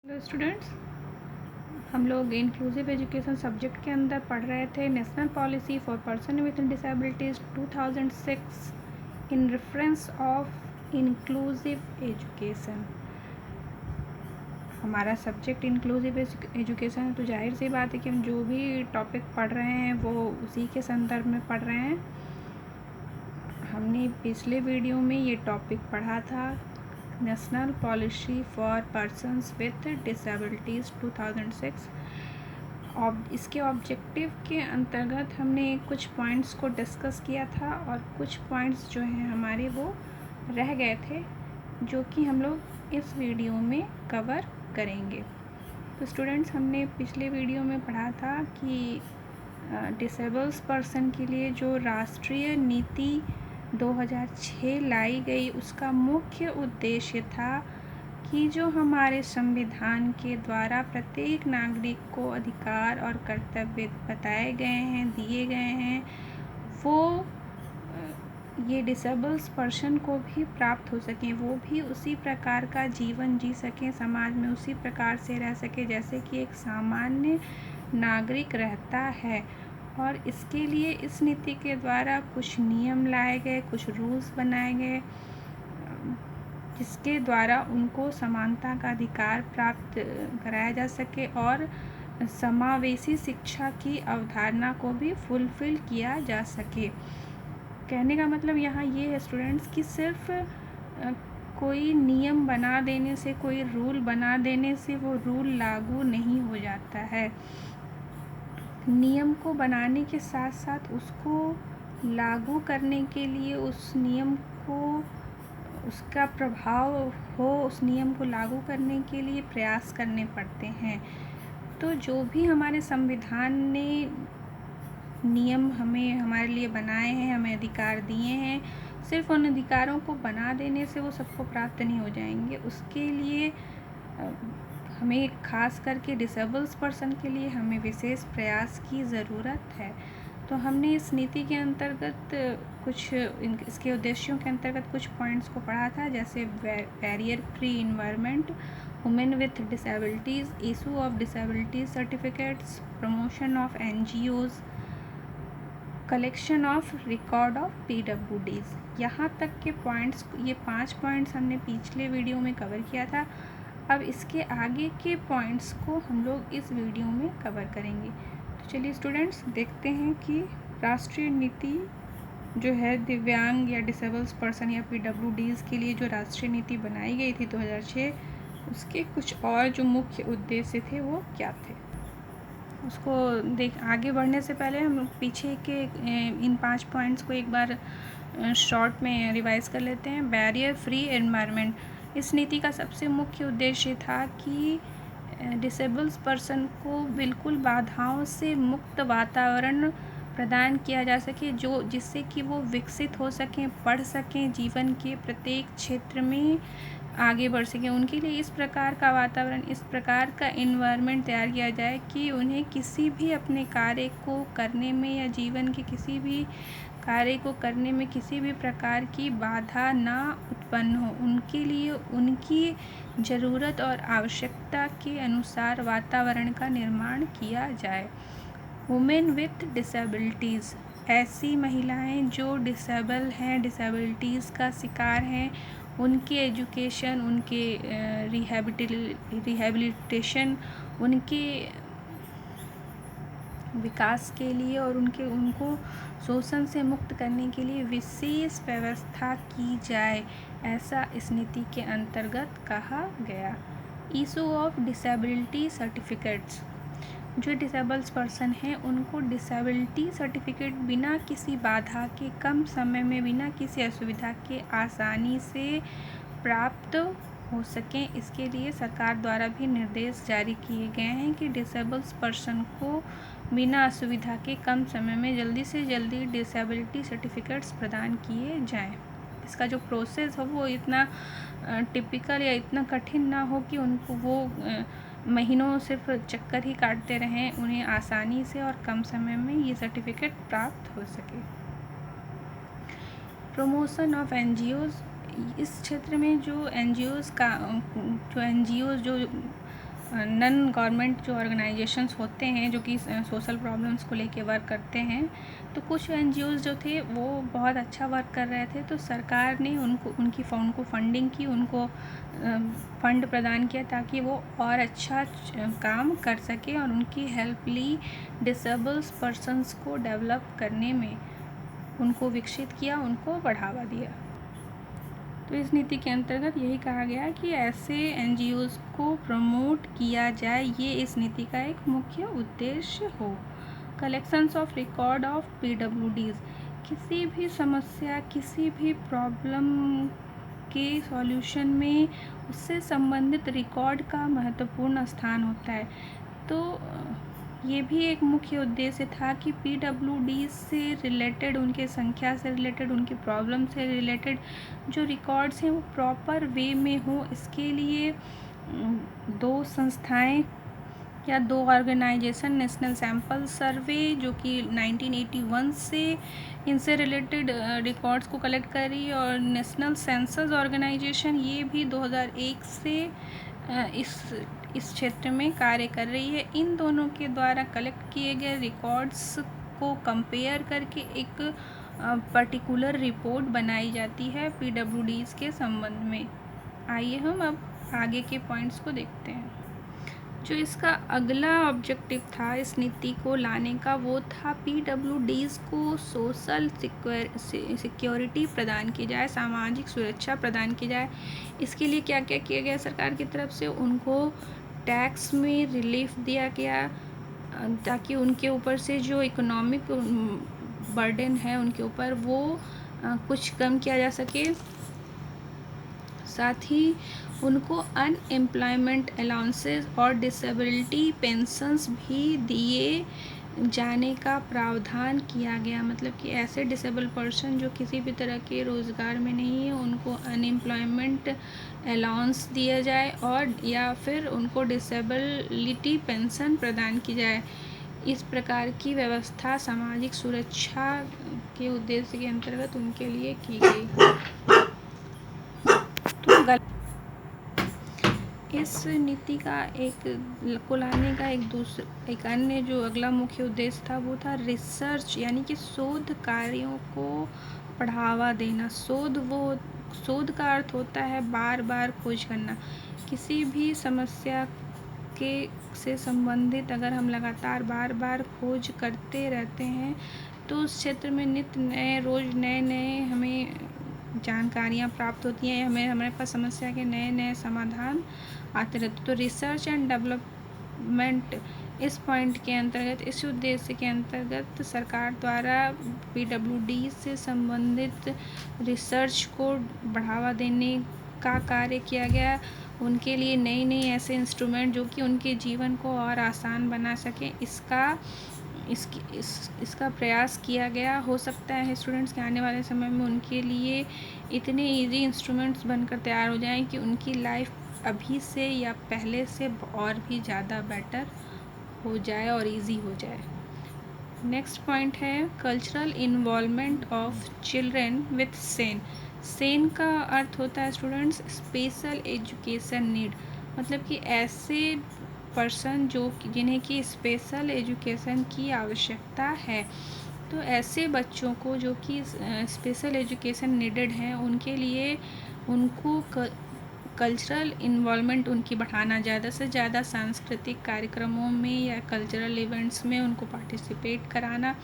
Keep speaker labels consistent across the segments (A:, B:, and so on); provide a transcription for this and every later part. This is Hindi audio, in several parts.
A: हेलो स्टूडेंट्स, हम लोग इंक्लूसिव एजुकेशन सब्जेक्ट के अंदर पढ़ रहे थे national policy for person with disabilities 2006 in reference of inclusive education. हमारा सब्जेक्ट इंक्लूसिव एजुकेशन है, तो जाहिर सी बात है कि हम जो भी टॉपिक पढ़ रहे हैं वो उसी के संदर्भ में पढ़ रहे हैं। हमने पिछले वीडियो में ये टॉपिक पढ़ा था, national policy for persons with disabilities 2006। इसके ऑब्जेक्टिव के अंतर्गत हमने कुछ पॉइंट्स को डिस्कस किया था और कुछ पॉइंट्स जो हैं हमारे वो रह गए थे, जो कि हम लोग इस वीडियो में कवर करेंगे। तो स्टूडेंट्स, हमने पिछले वीडियो में पढ़ा था कि डिसेबल्स पर्सन के लिए जो राष्ट्रीय नीति 2006 लाई गई, उसका मुख्य उद्देश्य था कि जो हमारे संविधान के द्वारा प्रत्येक नागरिक को अधिकार और कर्तव्य बताए गए हैं, दिए गए हैं, वो ये डिसेबल्स पर्सन को भी प्राप्त हो सकें, वो भी उसी प्रकार का जीवन जी सकें, समाज में उसी प्रकार से रह सके जैसे कि एक सामान्य नागरिक रहता है। और इसके लिए इस नीति के द्वारा कुछ नियम लाए गए, कुछ रूल्स बनाए गए, जिसके द्वारा उनको समानता का अधिकार प्राप्त कराया जा सके और समावेशी शिक्षा की अवधारणा को भी फुलफिल किया जा सके। कहने का मतलब यहाँ ये है स्टूडेंट्स कि सिर्फ कोई नियम बना देने से, कोई रूल बना देने से वो रूल लागू नहीं हो जाता है। नियम को बनाने के साथ साथ उसको लागू करने के लिए, उस नियम को, उसका प्रभाव हो, उस नियम को लागू करने के लिए प्रयास करने पड़ते हैं। तो जो भी हमारे संविधान ने नियम हमारे लिए बनाए हैं, हमें अधिकार दिए हैं, सिर्फ उन अधिकारों को बना देने से वो सबको प्राप्त नहीं हो जाएंगे। उसके लिए हमें खास करके डिसेबल्स पर्सन के लिए हमें विशेष प्रयास की ज़रूरत है। तो हमने इस नीति के अंतर्गत कुछ इसके उद्देश्यों के अंतर्गत कुछ पॉइंट्स को पढ़ा था, जैसे barrier free environment, women with disabilities, issue of disability certificates, promotion of NGOs, collection of record of PWDs। यहाँ तक के पॉइंट्स, ये 5 पॉइंट्स हमने पिछले वीडियो में कवर किया था। अब इसके आगे के पॉइंट्स को हम लोग इस वीडियो में कवर करेंगे। तो चलिए स्टूडेंट्स, देखते हैं कि राष्ट्रीय नीति जो है दिव्यांग या डिसेबल्स पर्सन या PWDs के लिए जो राष्ट्रीय नीति बनाई गई थी 2006, उसके कुछ और जो मुख्य उद्देश्य थे वो क्या थे, उसको आगे बढ़ने से पहले हम पीछे के इन 5 पॉइंट्स को एक बार शॉर्ट में रिवाइज कर लेते हैं। बैरियर फ्री एनवायरनमेंट, इस नीति का सबसे मुख्य उद्देश्य था कि डिसेबल्स पर्सन को बिल्कुल बाधाओं से मुक्त वातावरण प्रदान किया जा सके, जिससे कि वो विकसित हो सकें, पढ़ सकें, जीवन के प्रत्येक क्षेत्र में आगे बढ़ सकें। उनके लिए इस प्रकार का वातावरण, इस प्रकार का इन्वायरमेंट तैयार किया जाए कि उन्हें किसी भी अपने कार्य को करने में या जीवन के किसी भी कार्य को करने में किसी भी प्रकार की बाधा ना उत्पन्न हो। उनके लिए उनकी ज़रूरत और आवश्यकता के अनुसार वातावरण का निर्माण किया जाए। वुमेन विथ डिसेबिलिटीज़, ऐसी महिलाएं जो डिसेबल हैं, डिसेबिलिटीज़ का शिकार हैं, उनके एजुकेशन, उनके रिहैबिलिटेशन, उनके विकास के लिए और उनको शोषण से मुक्त करने के लिए विशेष व्यवस्था की जाए, ऐसा इस नीति के अंतर्गत कहा गया। इशू ऑफ डिसेबिलिटी सर्टिफिकेट्स, जो डिसेबल्स पर्सन हैं उनको डिसेबिलिटी सर्टिफिकेट बिना किसी बाधा के, कम समय में, बिना किसी असुविधा के आसानी से प्राप्त हो सकें, इसके लिए सरकार द्वारा भी निर्देश जारी किए गए हैं कि डिसेबल्स पर्सन को बिना असुविधा के कम समय में जल्दी से जल्दी डिसेबिलिटी सर्टिफिकेट्स प्रदान किए जाएं। इसका जो प्रोसेस हो वो इतना टिपिकल या इतना कठिन ना हो कि उनको वो महीनों सिर्फ चक्कर ही काटते रहें, उन्हें आसानी से और कम समय में ये सर्टिफिकेट प्राप्त हो सके। प्रमोशन ऑफ NGOs, इस क्षेत्र में जो NGOs नॉन गवर्नमेंट जो ऑर्गेनाइजेशंस होते हैं जो कि सोशल प्रॉब्लम्स को लेके वर्क करते हैं, तो कुछ एनजीओज़ जो थे वो बहुत अच्छा वर्क कर रहे थे, तो सरकार ने उनको फंडिंग की, उनको फंड प्रदान किया ताकि वो और अच्छा काम कर सके और उनकी हेल्प ली डिसेबल्स पर्सनस को डेवलप करने में, उनको विकसित किया, उनको बढ़ावा दिया। तो इस नीति के अंतर्गत यही कहा गया कि ऐसे एनजीओज़ को प्रमोट किया जाए, ये इस नीति का एक मुख्य उद्देश्य हो। कलेक्शंस ऑफ रिकॉर्ड ऑफ पीडब्ल्यूडीज़, किसी भी समस्या, किसी भी प्रॉब्लम के सॉल्यूशन में उससे संबंधित रिकॉर्ड का महत्वपूर्ण स्थान होता है। तो ये भी एक मुख्य उद्देश्य था कि पीडब्ल्यूडी से रिलेटेड, उनके संख्या से रिलेटेड, उनकी प्रॉब्लम से रिलेटेड जो रिकॉर्ड्स हैं वो प्रॉपर वे में हो। इसके लिए 2 संस्थाएं या 2 ऑर्गेनाइजेशन, नेशनल सैम्पल सर्वे जो कि 1981 से इनसे रिलेटेड रिकॉर्ड्स को कलेक्ट कर रही है, और नेशनल सेंसस ऑर्गेनाइजेशन ये भी 2001 से इस क्षेत्र में कार्य कर रही है। इन दोनों के द्वारा कलेक्ट किए गए रिकॉर्ड्स को कंपेयर करके एक पर्टिकुलर रिपोर्ट बनाई जाती है पीडब्ल्यूडीज़ के संबंध में। आइए हम अब आगे के पॉइंट्स को देखते हैं। जो इसका अगला ऑब्जेक्टिव था इस नीति को लाने का, वो था पीडब्ल्यूडीज़ को सोशल सिक्योरिटी प्रदान की जाए, सामाजिक सुरक्षा प्रदान की जाए। इसके लिए क्या क्या किया गया सरकार की तरफ से? उनको टैक्स में रिलीफ दिया गया ताकि उनके ऊपर से जो इकोनॉमिक बर्डन है उनके ऊपर वो कुछ कम किया जा सके। साथ ही उनको अनएम्प्लॉयमेंट अलाउंसेस और डिसेबिलिटी पेंशन्स भी दिए जाने का प्रावधान किया गया। मतलब कि ऐसे डिसेबल पर्सन जो किसी भी तरह के रोज़गार में नहीं है, उनको अनएम्प्लॉयमेंट अलाउंस दिया जाए और या फिर उनको डिसेबिलिटी पेंशन प्रदान की जाए। इस प्रकार की व्यवस्था सामाजिक सुरक्षा के उद्देश्य के अंतर्गत उनके लिए की गई। तो इस नीति का को लाने का एक अन्य जो अगला मुख्य उद्देश्य था वो था रिसर्च, यानी कि शोध कार्यों को बढ़ावा देना। शोध का अर्थ होता है बार बार खोज करना। किसी भी समस्या से संबंधित अगर हम लगातार बार बार खोज करते रहते हैं तो उस क्षेत्र में नित्य नए, रोज़ नए हमें जानकारियाँ प्राप्त होती हैं, हमारे पास समस्या के नए समाधान आते रहते। तो रिसर्च एंड डेवलपमेंट इस पॉइंट के अंतर्गत, इस उद्देश्य के अंतर्गत सरकार द्वारा पीडब्ल्यूडी से संबंधित रिसर्च को बढ़ावा देने का कार्य किया गया। उनके लिए नई ऐसे इंस्ट्रूमेंट जो कि उनके जीवन को और आसान बना सकें, इसका प्रयास किया गया। हो सकता है स्टूडेंट्स के आने वाले समय में उनके लिए इतने इजी इंस्ट्रूमेंट्स बनकर तैयार हो जाएं कि उनकी लाइफ अभी से या पहले से और भी ज़्यादा बेटर हो जाए और इजी हो जाए। नेक्स्ट पॉइंट है cultural involvement of children with Sen. Sen का अर्थ होता है स्टूडेंट्स स्पेशल एजुकेशन नीड, मतलब कि ऐसे पर्सन जिन्हें कि स्पेशल एजुकेशन की आवश्यकता है। तो ऐसे बच्चों को जो कि स्पेशल एजुकेशन नीडेड हैं, उनके लिए उनको कल्चरल इन्वॉल्वमेंट उनकी बढ़ाना, ज़्यादा से ज़्यादा सांस्कृतिक कार्यक्रमों में या कल्चरल इवेंट्स में उनको पार्टिसिपेट कराना,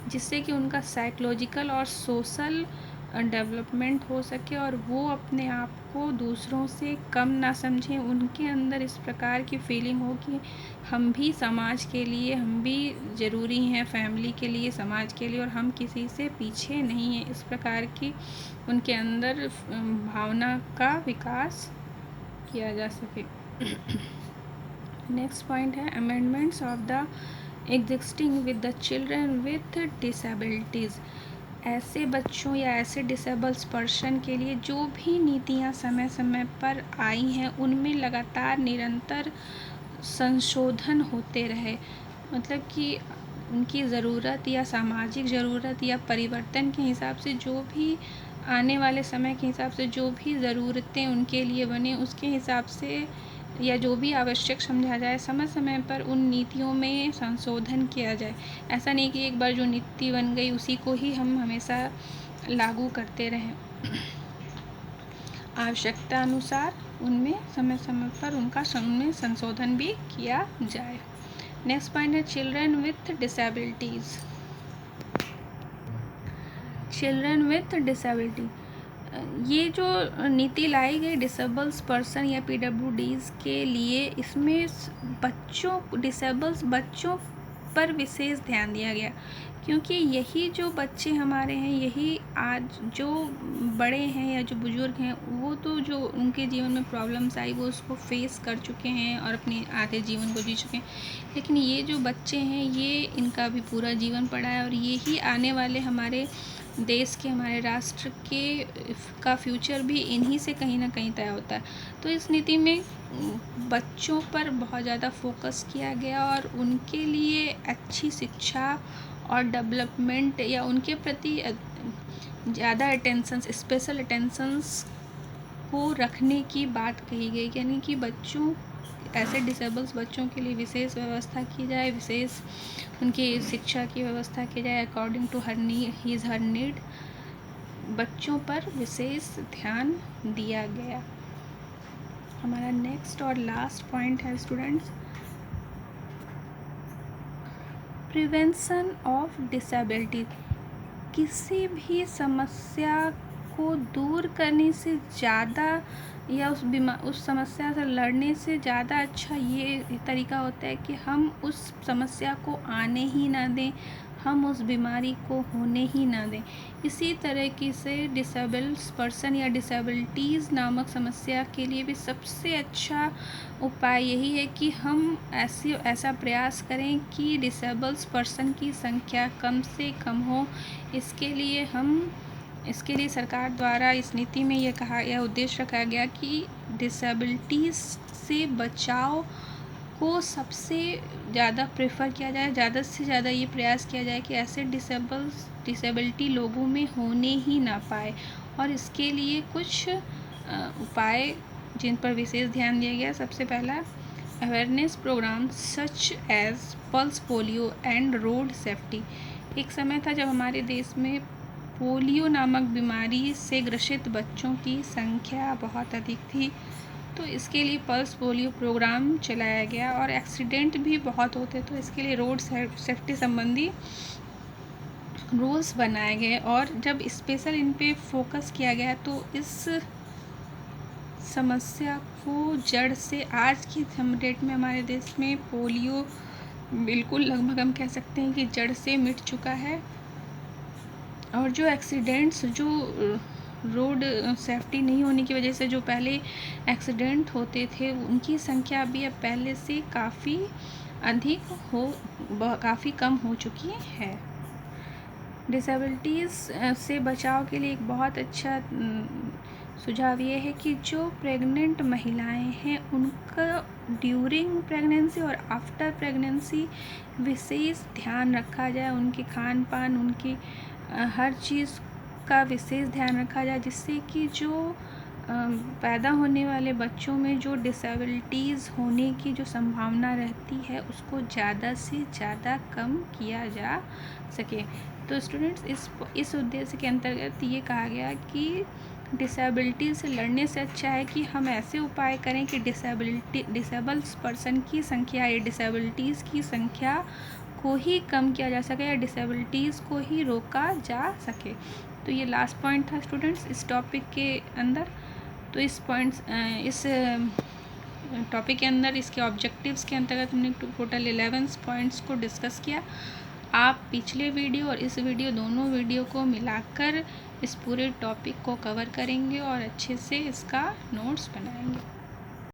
A: जिससे कि उनका साइकोलॉजिकल और सोशल डेवलपमेंट हो सके और वो अपने आप को दूसरों से कम ना समझें। उनके अंदर इस प्रकार की फीलिंग हो कि हम भी समाज के लिए, हम भी ज़रूरी हैं, फैमिली के लिए, समाज के लिए, और हम किसी से पीछे नहीं हैं। इस प्रकार की उनके अंदर भावना का विकास किया जा सके। नेक्स्ट पॉइंट है amendments of the existing with the children with disabilities. ऐसे बच्चों या ऐसे डिसेबल्स पर्सन के लिए जो भी नीतियाँ समय समय पर आई हैं उनमें लगातार निरंतर संशोधन होते रहे। मतलब कि उनकी ज़रूरत या सामाजिक ज़रूरत या परिवर्तन के हिसाब से, जो भी आने वाले समय के हिसाब से जो भी ज़रूरतें उनके लिए बने, उसके हिसाब से या जो भी आवश्यक समझा जाए, समय समय पर उन नीतियों में संशोधन किया जाए। ऐसा नहीं कि एक बार जो नीति बन गई उसी को ही हम हमेशा लागू करते रहें। आवश्यकता अनुसार उनमें समय समय पर उनका संशोधन भी किया जाए। नेक्स्ट पॉइंट है children with disabilities. Children with disability, ये जो नीति लाई गई डिसेबल्स पर्सन या PWDs के लिए, इसमें डिसेबल्स बच्चों पर विशेष ध्यान दिया गया, क्योंकि यही जो बच्चे हमारे हैं, यही आज जो बड़े हैं या जो बुज़ुर्ग हैं, वो तो जो उनके जीवन में प्रॉब्लम्स आई वो उसको फेस कर चुके हैं और अपने आधे जीवन को जी चुके हैं। लेकिन ये जो बच्चे हैं, ये इनका भी पूरा जीवन पड़ा है और यही आने वाले हमारे देश के, हमारे राष्ट्र का फ्यूचर भी इन्हीं से कहीं ना कहीं तय होता है। तो इस नीति में बच्चों पर बहुत ज़्यादा फोकस किया गया और उनके लिए अच्छी शिक्षा और डेवलपमेंट या उनके प्रति ज़्यादा अटेंशन, स्पेशल अटेंशंस को रखने की बात कही गई, यानी कि ऐसे डिसेबल्स बच्चों के लिए विशेष व्यवस्था की जाए, विशेष उनकी शिक्षा की व्यवस्था की जाए अकॉर्डिंग टू हर नीड। बच्चों पर विशेष ध्यान दिया गया। हमारा नेक्स्ट और लास्ट पॉइंट है स्टूडेंट्स, प्रिवेंशन ऑफ डिसेबिलिटी। किसी भी समस्या को दूर करने से ज़्यादा या उस समस्या से लड़ने से ज़्यादा अच्छा ये तरीका होता है कि हम उस समस्या को आने ही ना दें, हम उस बीमारी को होने ही ना दें। इसी तरह से डिसेबल्स पर्सन या डिसेबिलिटीज़ नामक समस्या के लिए भी सबसे अच्छा उपाय यही है कि हम ऐसा प्रयास करें कि डिसेबल्स पर्सन की संख्या कम से कम हो। इसके लिए सरकार द्वारा इस नीति में यह उद्देश्य रखा गया कि डिसेबिलिटीज़ से बचाव को सबसे ज़्यादा प्रेफर किया जाए, ज़्यादा से ज़्यादा ये प्रयास किया जाए कि ऐसे डिसेबिलिटी लोगों में होने ही ना पाए। और इसके लिए कुछ उपाय जिन पर विशेष ध्यान दिया गया, सबसे पहला awareness programme such as pulse polio and road safety. एक समय था जब हमारे देश में पोलियो नामक बीमारी से ग्रसित बच्चों की संख्या बहुत अधिक थी, तो इसके लिए पल्स पोलियो प्रोग्राम चलाया गया और एक्सीडेंट भी बहुत होते, तो इसके लिए रोड सेफ्टी संबंधी रूल्स बनाए गए और जब स्पेशल इन पे फोकस किया गया तो इस समस्या को जड़ से, आज की डेट में हमारे देश में पोलियो बिल्कुल लगभग हम कह सकते हैं कि जड़ से मिट चुका है। और जो एक्सीडेंट्स, जो रोड सेफ्टी नहीं होने की वजह से जो पहले एक्सीडेंट होते थे, उनकी संख्या भी अब पहले से काफ़ी कम हो चुकी है। डिसेबिलिटीज़ से बचाव के लिए एक बहुत अच्छा सुझाव ये है कि जो प्रेग्नेंट महिलाएं हैं उनका ड्यूरिंग प्रेगनेंसी और आफ्टर प्रेगनेंसी विशेष ध्यान रखा जाए, उनके खान पान, उनकी हर चीज़ का विशेष ध्यान रखा जाए, जिससे कि जो पैदा होने वाले बच्चों में जो डिसेबिलिटीज़ होने की जो संभावना रहती है उसको ज़्यादा से ज़्यादा कम किया जा सके। तो स्टूडेंट्स, इस उद्देश्य के अंतर्गत ये कहा गया कि डिसेबिलिटी से लड़ने से अच्छा है कि हम ऐसे उपाय करें कि डिसेबल्स पर्सन की संख्या या डिसेबिलिटीज़ की संख्या को ही कम किया जा सके या डिसेबिलिटीज़ को ही रोका जा सके। तो ये लास्ट पॉइंट था स्टूडेंट्स इस टॉपिक के अंदर। तो इस टॉपिक के अंदर इसके ऑब्जेक्टिव्स के अंतर्गत हमने टोटल 11 पॉइंट्स को डिस्कस किया। आप पिछले वीडियो और इस वीडियो, दोनों वीडियो को मिलाकर इस पूरे टॉपिक को कवर करेंगे और अच्छे से इसका नोट्स बनाएंगे।